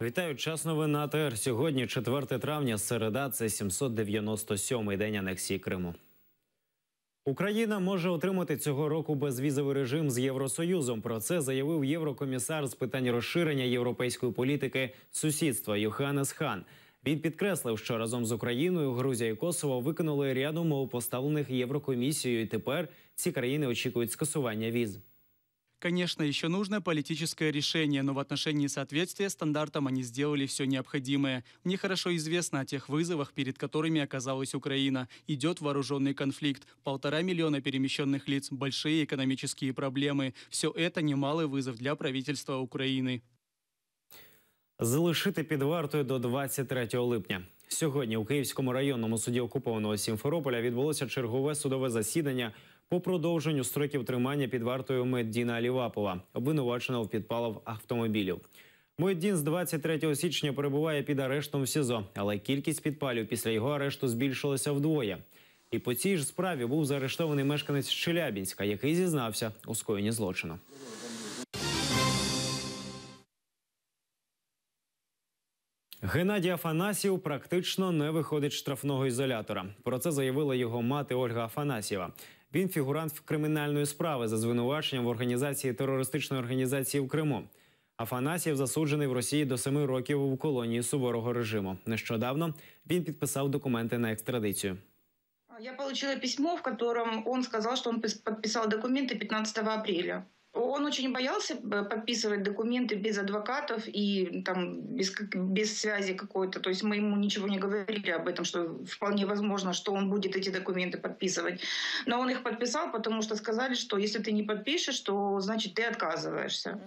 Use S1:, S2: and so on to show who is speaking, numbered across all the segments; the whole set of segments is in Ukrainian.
S1: Вітаю, час новин на АТР. Сьогодні 4 травня, середа, це 797-й день анексії Криму. Україна може отримати цього року безвізовий режим з Євросоюзом. Про це заявив єврокомісар з питань розширення європейської політики сусідства Йоханнес Хан. Він підкреслив, що разом з Україною, Грузія і Косово виконали ряд умов, поставлених Єврокомісією, і тепер ці країни очікують скасування віз.
S2: Конечно, еще нужно политическое решение, но в отношении соответствия стандартам они сделали все необходимое. Мне хорошо известно о тех вызовах, перед которыми оказалась Украина. Идет вооруженный конфликт, 1,5 миллиона перемещенных лиц, большие экономические проблемы. Все это немалый вызов для правительства Украины.
S1: Залишити під вартою до 23 липня. Сьогодні у Київському районному суді окупованого Сімферополя відбулося чергове судове засідання по продовженню строків тримання під вартою Муеддіна Алівапова, обвинуваченого в підпалах автомобілів. Муеддін з 23 січня перебуває під арештом в СІЗО, але кількість підпалів після його арешту збільшилася вдвоє. І по цій ж справі був заарештований мешканець Челябінська, який зізнався у скоєнні злочину. Геннадій Афанасьєв практично не виходить з штрафного ізолятора. Про це заявила його мати Ольга Афанасьєва. Він фігурант кримінальної справи за звинуваченням в організації терористичної організації в Криму. Афанасьєв засуджений в Росії до 7 років у колонії суворого режиму. Нещодавно він підписав документи на екстрадицію.
S3: Я получила письмо, в котором он сказал, что он подписал документы 15 апреля. Он очень боялся подписывать документы без адвокатов и там, без связи какой-то. То есть мы ему ничего не говорили об этом, что вполне возможно, что он будет эти документы подписывать. Но он их подписал, потому что сказали, что если ты не подпишешь, то значит ты отказываешься.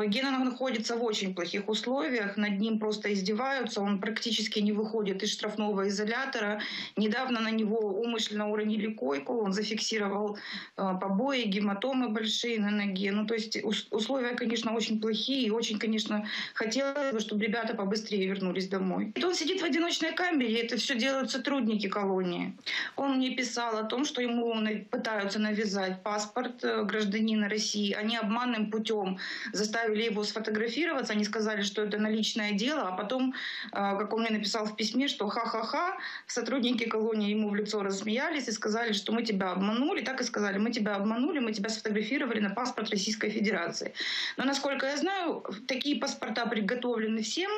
S3: Гена находится в очень плохих условиях, над ним просто издеваются, он практически не выходит из штрафного изолятора. Недавно на него умышленно уронили койку, он зафиксировал побои, гематомы большие на ноге. Ну, то есть условия, конечно, очень плохие, и очень, конечно, хотелось бы, чтобы ребята побыстрее вернулись домой. И он сидит в одиночной камере, это все делают сотрудники колонии. Он мне писал о том, что ему пытаются навязать паспорт гражданина России. Они обманным путем заставили его сфотографироваться, они сказали, что это наличное дело, а потом, как он мне написал в письме, что ха-ха-ха, сотрудники колонии ему в лицо рассмеялись и сказали, что мы тебя обманули, так и сказали, мы тебя обманули, мы тебя сфотографировали на паспорт Российской Федерации. Но, насколько я знаю, такие паспорта приготовлены всем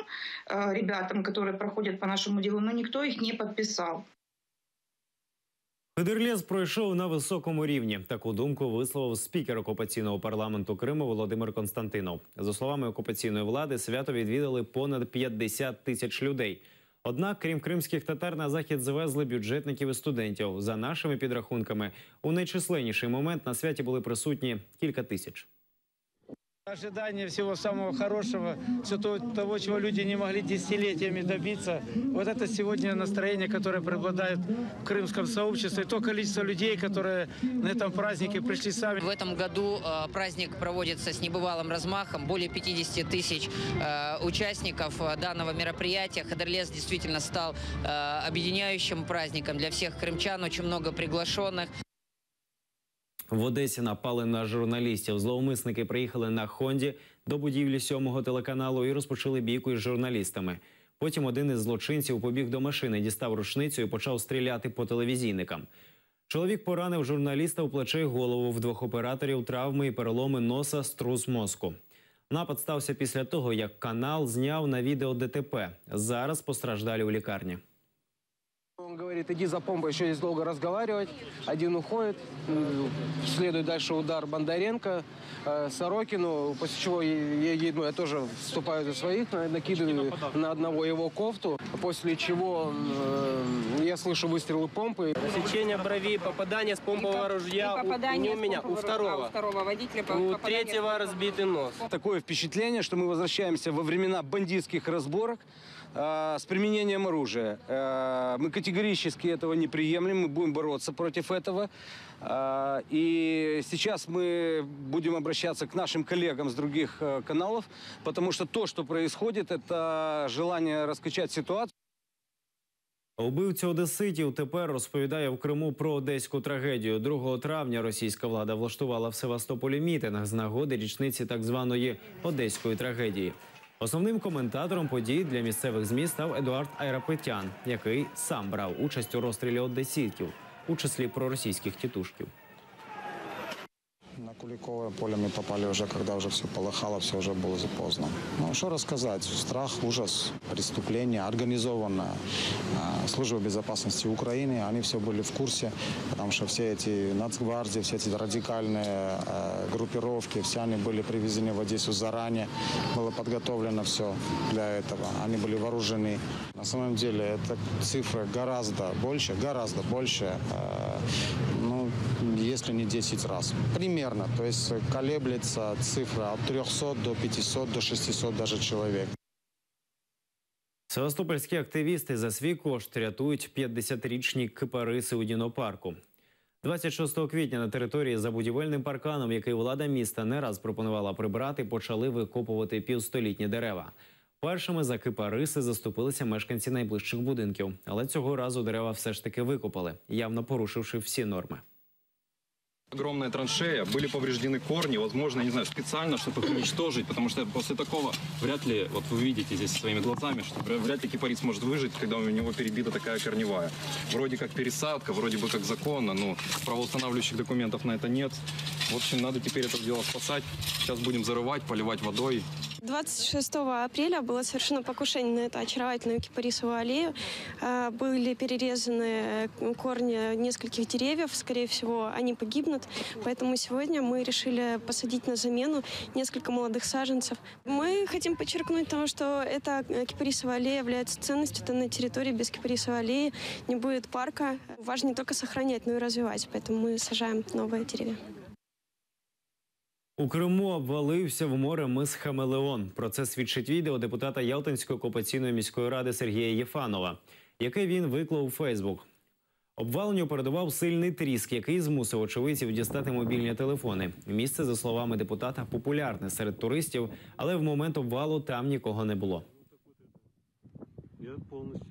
S3: ребятам, которые проходят по нашему делу, но никто их не подписал.
S1: Хидерлєз пройшов на високому рівні. Таку думку висловив спікер окупаційного парламенту Криму Володимир Константинов. За словами окупаційної влади, свято відвідали понад 50 тисяч людей. Однак, крім кримських татар, на захід завезли бюджетників і студентів. За нашими підрахунками, у найчисленніший момент на святі були присутні кілька тисяч.
S4: Ожидание всего самого хорошего, все того, чего люди не могли десятилетиями добиться. Вот это сегодня настроение, которое преобладает в крымском сообществе. И то количество людей, которые на этом празднике пришли сами.
S5: В этом году праздник проводится с небывалым размахом. Более 50 тысяч участников данного мероприятия. Хидерлєз действительно стал объединяющим праздником для всех крымчан. Очень много приглашенных.
S1: В Одесі напали на журналістів. Зловмисники приїхали на Хонді до будівлі 7-го телеканалу і розпочали бійку із журналістами. Потім один із злочинців побіг до машини, дістав рушницю і почав стріляти по телевізійникам. Чоловік поранив журналіста у плече й голову, в 2 операторів травми і переломи носа, струс мозку. Напад стався після того, як канал зняв на відео ДТП. Зараз постраждалі у лікарні.
S6: Он говорит, иди за помпой, еще здесь долго разговаривать. Один уходит, следует дальше удар Бондаренко, Сорокину, после чего я тоже вступаю за своих, накидываю на одного его кофту, после чего я слышу выстрелы помпы.
S4: Сечение брови, попадание с помпового ружья не у меня, у второго. У третьего разбитый нос.
S6: Такое впечатление, что мы возвращаемся во времена бандитских разборок с применением оружия. Мы категорически этого не приемлем, мы будем бороться против этого. И сейчас мы будем обращаться к нашим коллегам с других каналов, потому что то, что происходит, это желание раскачать ситуацию.
S1: Убивця одеситів тепер розповідає в Криму про одеську трагедію. 2 травня російська влада влаштувала в Севастополі мітинг з нагоди річниці так званої одеської трагедії. Основним коментатором подій для місцевих ЗМІ став Едуард Айрапетян, який сам брав участь у розстрілі одеситів, у числі проросійських тітушків.
S7: На Куликовое поле мы попали уже, когда уже все полыхало, все уже было поздно. Ну, что рассказать? Страх, ужас, преступление, организованное. Служба безопасности Украины, они все были в курсе, потому что все эти нацгвардии, все эти радикальные группировки, все они были привезены в Одессу заранее. Было подготовлено все для этого. Они были вооружены. На самом деле, эта цифра гораздо больше, ну, если не 10 раз. Примерно, то есть колеблется цифра от 300 до 500, до 600 даже человек.
S1: Севастопольські активісти за свій кошт рятують 50-річні кипариси у Дінопарку. 26 квітня на території за будівельним парканом, який влада міста не раз пропонувала прибрати, почали викопувати півстолітні дерева. Першими за кипариси заступилися мешканці найближчих будинків. Але цього разу дерева все ж таки викопали, явно порушивши всі норми.
S8: Огромная траншея, были повреждены корни, возможно, не знаю, специально, чтобы их уничтожить, потому что после такого вряд ли, вот вы видите здесь своими глазами, что вряд ли кипарис может выжить, когда у него перебита такая корневая. Вроде как пересадка, вроде бы как законно, но правоустанавливающих документов на это нет. В общем, надо теперь это дело спасать. Сейчас будем зарывать, поливать водой.
S9: 26 апреля было совершено покушение на эту очаровательную кипарисовую аллею. Были перерезаны корни нескольких деревьев. Скорее всего, они погибнут. Поэтому сегодня мы решили посадить на замену несколько молодых саженцев. Мы хотим подчеркнуть то, что эта кипарисовая аллея является ценностью. Это на территории без кипарисовой аллеи не будет парка. Важно не только сохранять, но и развивать. Поэтому мы сажаем новые деревья.
S1: У Криму обвалився в море мис Хамелеон. Про це свідчить відео депутата Ялтинської окупаційної міської ради Сергія Єфанова, яке він виклав у Фейсбук. Обваленню передував сильний тріск, який змусив очевидців дістати мобільні телефони. Місце, за словами депутата, популярне серед туристів, але в момент обвалу там нікого не було.
S10: Я повністю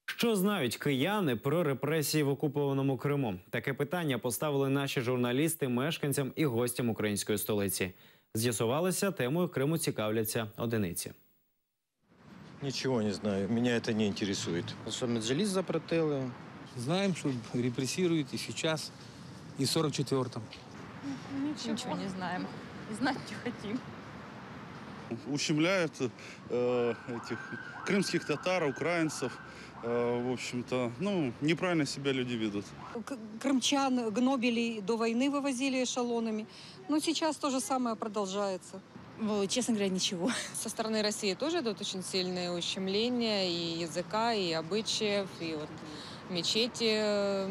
S1: Що знають кияни про репресії в окупованому Криму? Таке питання поставили наші журналісти мешканцям і гостям української столиці. З'ясувалося, темою Криму цікавляться одиниці.
S11: Ничего не знаю, меня это не интересует.
S7: Что Меджлис запретили.
S12: Знаем, что репрессируют и сейчас, и в 44-м.
S13: Ничего не знаем. Знать не хотим.
S14: Ущемляют этих крымских татар, украинцев. В общем-то, ну, неправильно себя люди ведут.
S13: Крымчан гнобили, до войны вывозили эшелонами. Но сейчас то же самое продолжается.
S15: Честно говоря, ничего. Со стороны России тоже идут очень сильные ущемления и языка, и обычаев, и вот мечети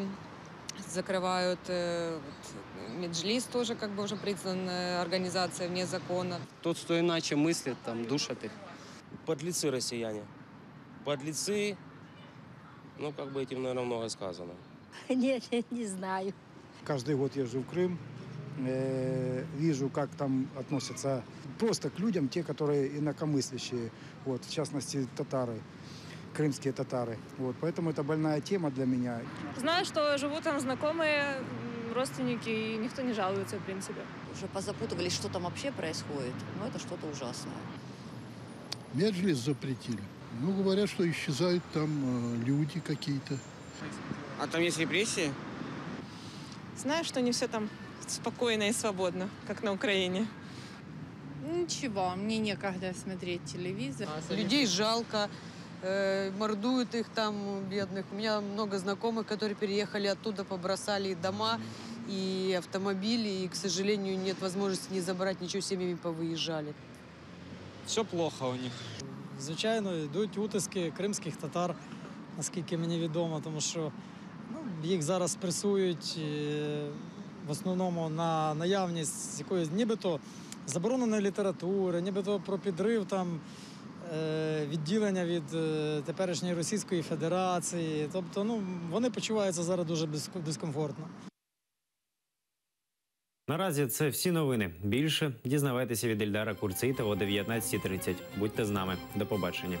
S15: закрывают. Меджлис тоже как бы уже признан организацией вне закона.
S16: Тот, кто иначе мыслит, там, душат их. Подлецы россияне. Подлецы, ну, как бы этим, наверное, много сказано.
S17: Нет, не знаю.
S18: Каждый год езжу в Крым, вижу, как там относятся просто к людям, те, которые инакомыслящие, вот, в частности, татары, крымские татары. Вот, поэтому это больная тема для меня.
S19: Знаю, что живут там знакомые, родственники, и никто не жалуется, в принципе.
S17: Уже позапутывались, что там вообще происходит. Но это что-то ужасное.
S20: Меджлис запретили. Ну, говорят, что исчезают там люди какие-то.
S16: А там есть репрессии?
S19: Знаю, что не все там спокойно и свободно, как на Украине.
S15: Ничего, мне некогда смотреть телевизор.
S21: Людей жалко, мордуют их там, бедных. У меня много знакомых, которые переехали оттуда, побросали дома и автомобили, и, к сожалению, нет возможности не забрать ничего, семьями повыезжали.
S22: Все плохо у них. Звичайно, йдуть утиски кримських татар, наскільки мені відомо, тому що їх зараз пресують в основному на наявність якоїсь нібито забороненої літератури, нібито про підрив там відділення від теперішньої Російської Федерації. Тобто, вони почуваються зараз дуже дискомфортно.
S1: Наразі це всі новини. Більше дізнавайтеся від Ільдара Курцейтова о 19:30. Будьте з нами. До побачення.